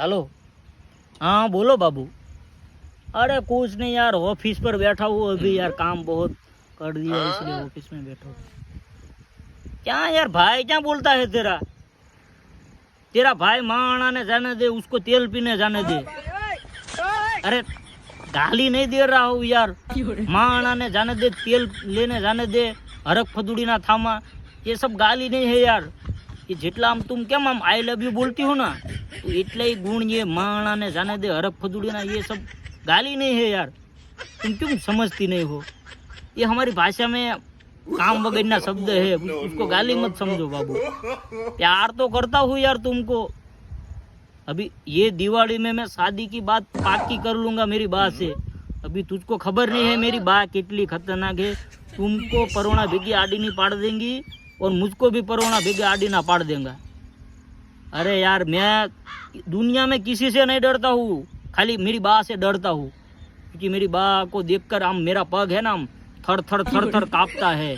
Hello. हाँ बोलो बाबू। अरे कुछ नहीं यार, ऑफिस पर बैठा हूँ अभी यार, काम बहुत कर दिया इसलिए ऑफिस में बैठा हूँ। क्या यार भाई क्या बोलता है तेरा? तेरा भाई माँ ने जाने दे, उसको तेल पीने जाने दे। अरे गाली नहीं दे रहा हूँ यार, माँ ने जाने दे, तेल लेने जाने दे, हरक फदुड़ी ना थामा, ये सब गाली नहीं है यार। कि જેટલા આમ तुम કેમ આમ आई लव यू बोलती हो ना, तो इतने ही गुण ये माणा ने जाने दे, हरक फदुड़ी ना, ये सब गाली नहीं है यार। तुम क्यों समझती नहीं हो? ये हमारी भाषा में काम वगैरह शब्द है, उसको गाली मत समझो बाबू। प्यार तो करता हूँ यार तुमको। अभी ये दिवाली में मैं शादी की बात पाकी कर लूंगा मेरी बा से। अभी तुझको खबर नहीं है मेरी बा कितनी खतरनाक है। तुमको परोना भेगी आड़ी नहीं पाड़ देंगी और मुझको भी परोना भेगे आड़ी ना पाड़ देंगे। अरे यार मैं दुनिया में किसी से नहीं डरता हूँ, खाली मेरी बा से डरता हूँ। क्योंकि मेरी बा को देखकर हम, मेरा पग है ना, थर थर थर थर कांपता है।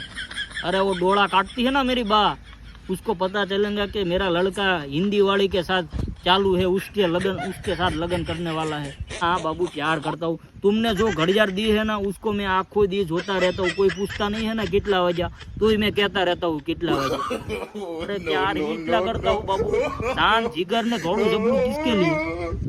अरे वो डोला काटती है ना मेरी बा, उसको पता चलेगा कि मेरा लड़का हिंदी वाली के साथ चालू है, उसके साथ लगन करने वाला है। हाँ बाबू प्यार करता हूँ। तुमने जो घड़ियाल दी है ना, उसको मैं आँखों दी होता रहता हूँ। कोई पूछता नहीं है ना कितला बजा, तो ही मैं कहता रहता हूँ कितला बजा। अरे प्यार इतना करता हूँ बाबू, जान जिगर ने घोड़ू जबरू किसके लिए।